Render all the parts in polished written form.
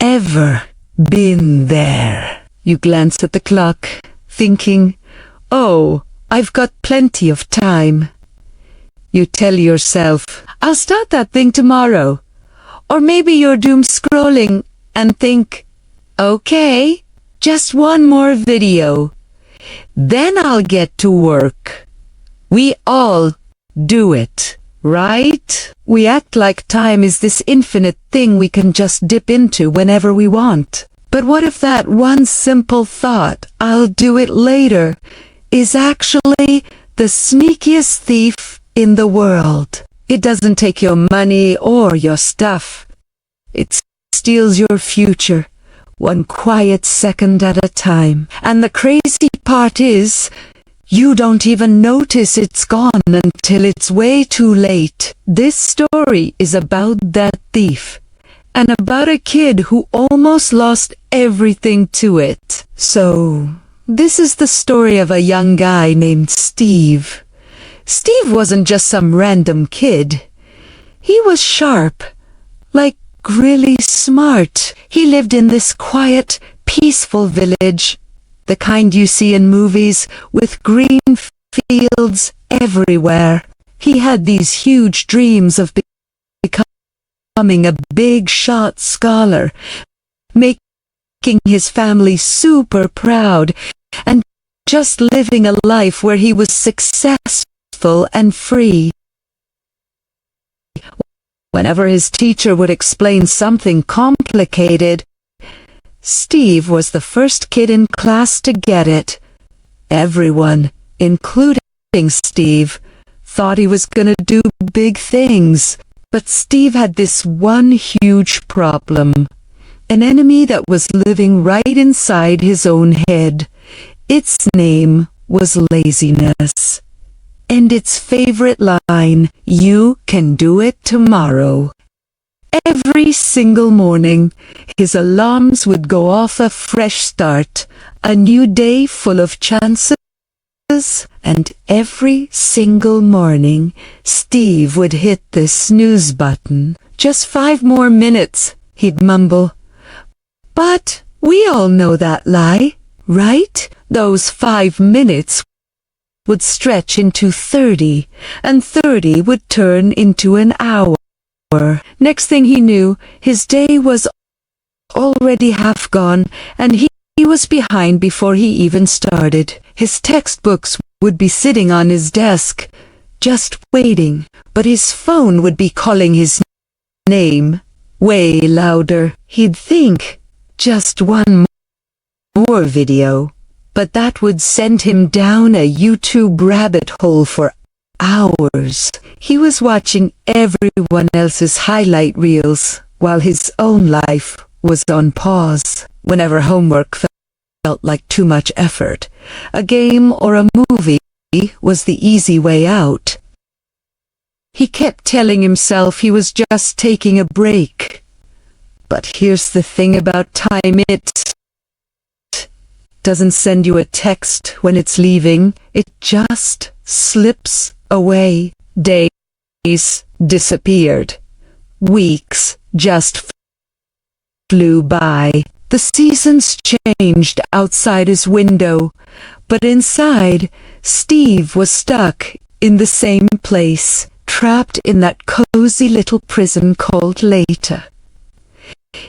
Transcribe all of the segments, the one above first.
ever been there? You glance at the clock, thinking, "Oh, I've got plenty of time." You tell yourself, "I'll start that thing tomorrow." Or maybe you're doom scrolling and think, "Okay, just one more video. Then I'll get to work." We all do it, right? We act like time is this infinite thing we can just dip into whenever we want. But what if that one simple thought, "I'll do it later," is actually the sneakiest thief in the world? It doesn't take your money or your stuff. It steals your future, one quiet second at a time. And the crazy part is, you don't even notice it's gone until it's way too late. This story is about that thief, and about a kid who almost lost everything to it. So, this is the story of a young guy named Steve. Steve wasn't just some random kid. He was sharp, like really smart. He lived in this quiet, peaceful village, the kind you see in movies, with green fields everywhere. He had these huge dreams of becoming a big shot scholar, making his family super proud, and just living a life where he was successful and free. Whenever his teacher would explain something complicated, Steve was the first kid in class to get it. Everyone, including Steve, thought he was gonna do big things. But Steve had this one huge problem. An enemy that was living right inside his own head. Its name was laziness. And its favorite line, "You can do it tomorrow." Every single morning, his alarms would go off a fresh start, a new day full of chances, and every single morning, Steve would hit the snooze button. "Just 5 more minutes," he'd mumble. But we all know that lie, right? Those 5 minutes would stretch into 30, and 30 would turn into an hour. Next thing he knew, his day was already half gone, and he was behind before he even started. His textbooks would be sitting on his desk, just waiting, but his phone would be calling his name way louder. He'd think, just one more video, but that would send him down a YouTube rabbit hole for hours. He was watching everyone else's highlight reels while his own life was on pause. Whenever homework felt like too much effort, a game or a movie was the easy way out. He kept telling himself he was just taking a break. But here's the thing about time, it doesn't send you a text when it's leaving, it just slips away. Days disappeared. Weeks just flew by. The seasons changed outside his window, but inside, Steve was stuck in the same place, trapped in that cozy little prison called later.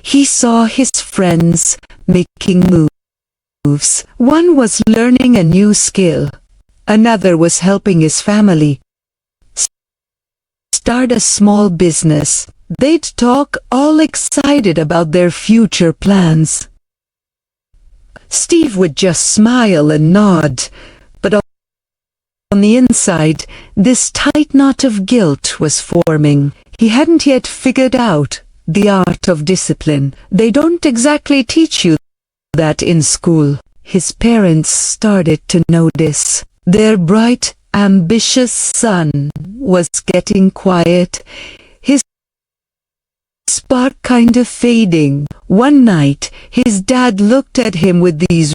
He saw his friends making moves. One was learning a new skill. Another was helping his family start a small business. They'd talk all excited about their future plans. Steve would just smile and nod, but on the inside, this tight knot of guilt was forming. He hadn't yet figured out the art of discipline. They don't exactly teach you that in school. His parents started to notice. Their bright, ambitious son was getting quiet, his spark kind of fading. One night, his dad looked at him with these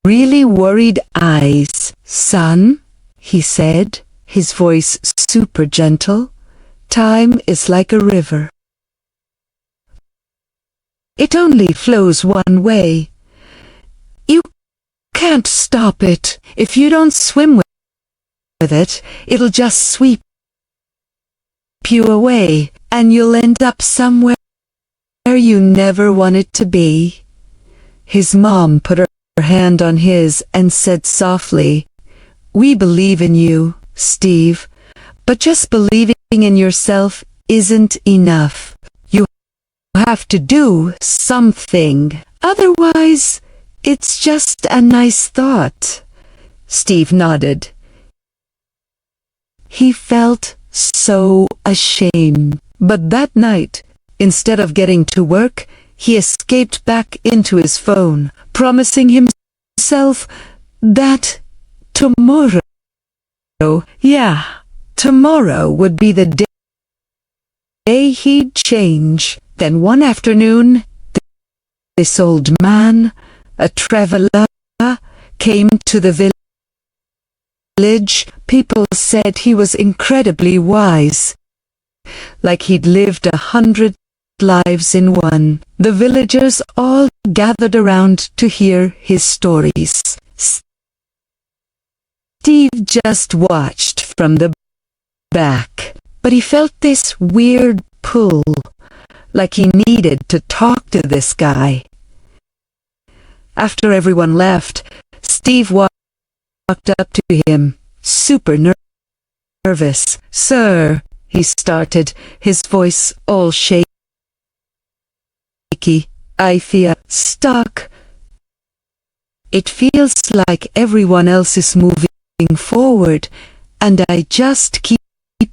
really worried eyes. "Son," he said, his voice super gentle, "time is like a river. It only flows one way. You can't stop it. If you don't swim with it, it'll just sweep you away, and you'll end up somewhere you never wanted to be. His mom put her hand on his and said softly, "We believe in you, Steve, but just believing in yourself isn't enough. You have to do something. Otherwise, it's just a nice thought." Steve nodded. He felt so ashamed. But that night, instead of getting to work, he escaped back into his phone, promising himself that tomorrow would be the day he'd change. Then one afternoon, this old man, a traveler, came to the village. People said he was incredibly wise, like he'd lived 100 lives in one. The villagers all gathered around to hear his stories. Steve just watched from the back, but he felt this weird pull, like he needed to talk to this guy. After everyone left, Steve walked up to him, super nervous. "Sir," he started, his voice all shaky, "I feel stuck. It feels like everyone else is moving forward, and I just keep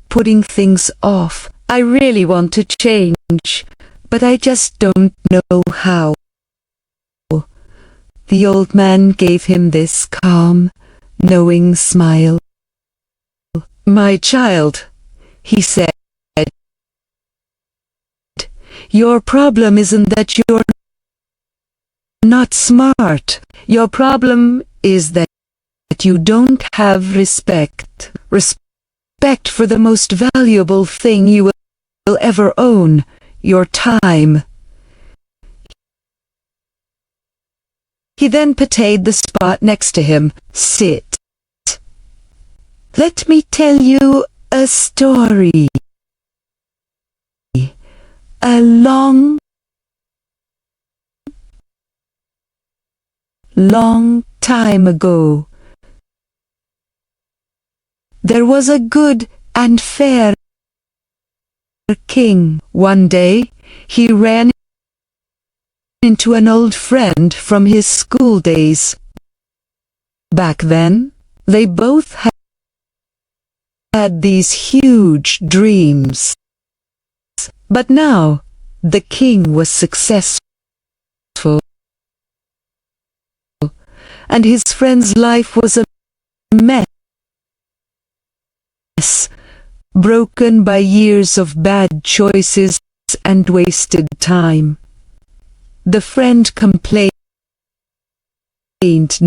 putting things off. I really want to change, but I just don't know how." The old man gave him this calm, knowing smile. "My child," he said, "your problem isn't that you're not smart. Your problem is that you don't have respect. Respect for the most valuable thing you will ever own, your time." He then patted the spot next to him. "Sit. Let me tell you a story. A long time ago, there was a good and fair king. One day, he ran into an old friend from his school days. Back then, they both had these huge dreams. But now, the king was successful, and his friend's life was a mess, broken by years of bad choices and wasted time. The friend complained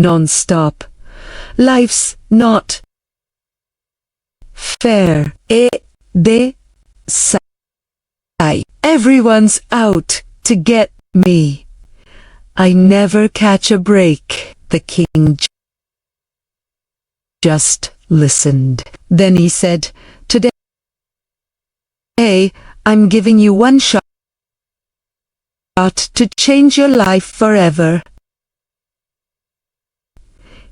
non-stop. "Life's not fair. Everyone's out to get me. I never catch a break." The king just listened. Then he said, "Today, I'm giving you one shot to change your life forever."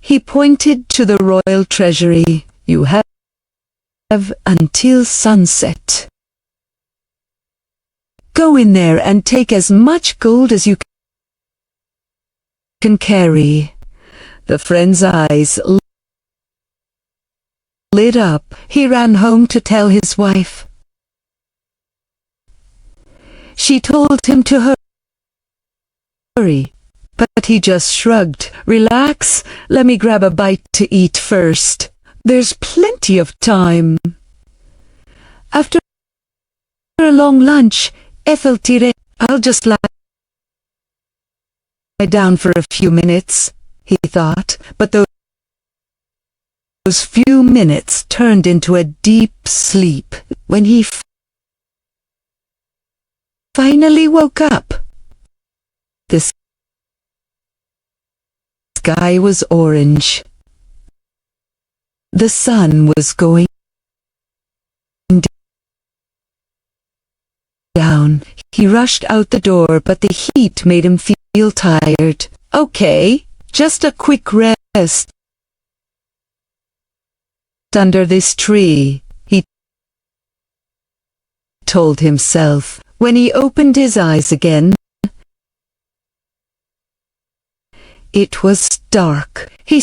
He pointed to the royal treasury. "You have until sunset. Go in there and take as much gold as you can carry." The friend's eyes lit up. He ran home to tell his wife. She told him to hurry, but he just shrugged. "Relax, let me grab a bite to eat first. There's plenty of time." After a long lunch, "I'll just lie down for a few minutes," he thought, but those few minutes turned into a deep sleep. When he finally woke up, sky was orange. The sun was going down. He rushed out the door, but the heat made him feel tired. Okay, just a quick rest under this tree, he told himself. When he opened his eyes again, it was dark. He